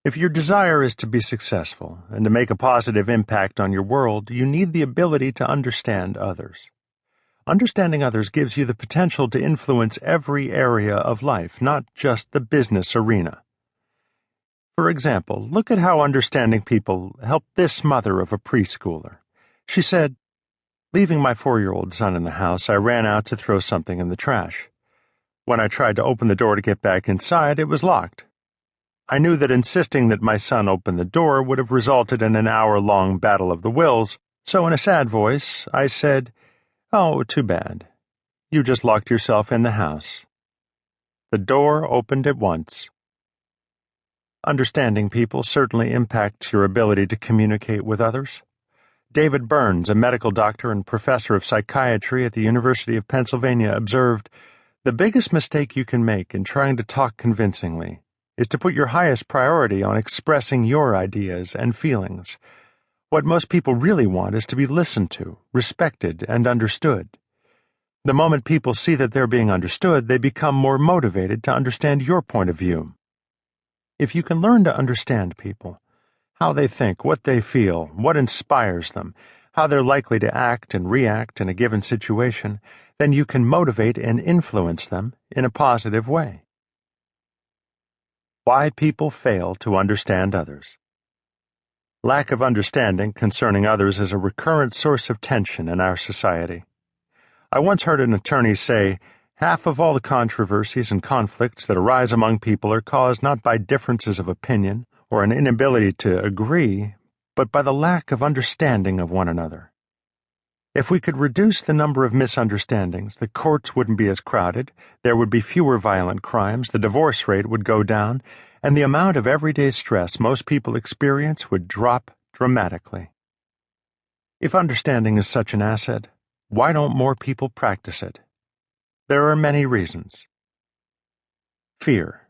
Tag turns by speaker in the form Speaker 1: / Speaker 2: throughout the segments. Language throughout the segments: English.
Speaker 1: If your desire is to be successful and to make a positive impact on your world, you need the ability to understand others. Understanding others gives you the potential to influence every area of life, not just the business arena. For example, look at how understanding people helped this mother of a preschooler. She said, "Leaving my 4-year-old son in the house, I ran out to throw something in the trash. When I tried to open the door to get back inside, it was locked. I knew that insisting that my son open the door would have resulted in an hour-long battle of the wills, so in a sad voice, I said, 'Oh, too bad. You just locked yourself in the house.' The door opened at once." Understanding people certainly impacts your ability to communicate with others. David Burns, a medical doctor and professor of psychiatry at the University of Pennsylvania, observed, "The biggest mistake you can make in trying to talk convincingly is to put your highest priority on expressing your ideas and feelings. What most people really want is to be listened to, respected, and understood. The moment people see that they're being understood, they become more motivated to understand your point of view. If you can learn to understand people, how they think, what they feel, what inspires them, how they're likely to act and react in a given situation, then you can motivate and influence them in a positive way." Why people fail to understand others. Lack of understanding concerning others is a recurrent source of tension in our society. I once heard an attorney say, "Half of all the controversies and conflicts that arise among people are caused not by differences of opinion or an inability to agree, but by the lack of understanding of one another." If we could reduce the number of misunderstandings, the courts wouldn't be as crowded, there would be fewer violent crimes, the divorce rate would go down, and the amount of everyday stress most people experience would drop dramatically. If understanding is such an asset, why don't more people practice it? There are many reasons. Fear.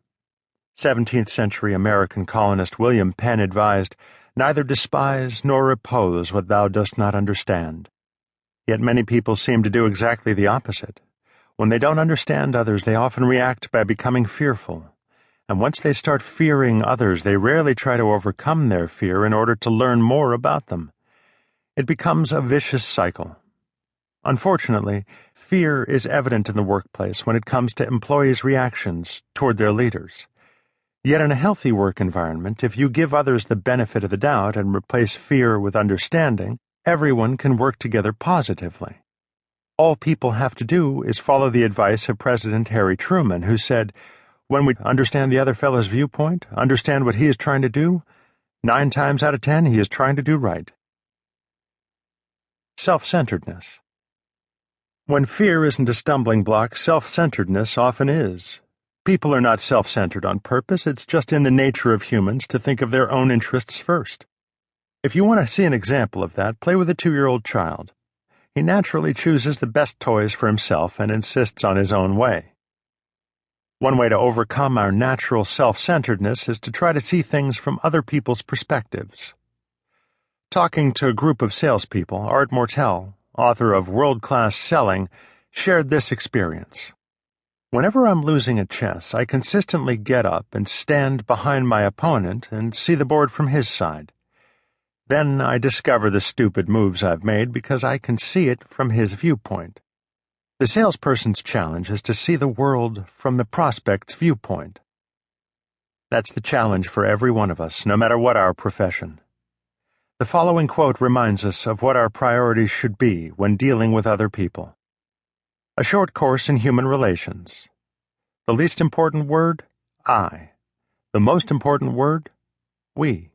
Speaker 1: 17th century American colonist William Penn advised, "Neither despise nor oppose what thou dost not understand." Yet many people seem to do exactly the opposite. When they don't understand others, they often react by becoming fearful. And once they start fearing others, they rarely try to overcome their fear in order to learn more about them. It becomes a vicious cycle. Unfortunately, fear is evident in the workplace when it comes to employees' reactions toward their leaders. Yet in a healthy work environment, if you give others the benefit of the doubt and replace fear with understanding, everyone can work together positively. All people have to do is follow the advice of President Harry Truman, who said, "When we understand the other fellow's viewpoint, understand what he is trying to do, 9 times out of 10 he is trying to do right." Self-centeredness. When fear isn't a stumbling block, self-centeredness often is. People are not self-centered on purpose, it's just in the nature of humans to think of their own interests first. If you want to see an example of that, play with a 2-year-old child. He naturally chooses the best toys for himself and insists on his own way. One way to overcome our natural self-centeredness is to try to see things from other people's perspectives. Talking to a group of salespeople, Art Mortell, author of World-Class Selling, shared this experience. "Whenever I'm losing at chess, I consistently get up and stand behind my opponent and see the board from his side. Then I discover the stupid moves I've made because I can see it from his viewpoint. The salesperson's challenge is to see the world from the prospect's viewpoint. That's the challenge for every one of us, no matter what our profession. The following quote reminds us of what our priorities should be when dealing with other people. A short course in human relations. The least important word, I. The most important word, we.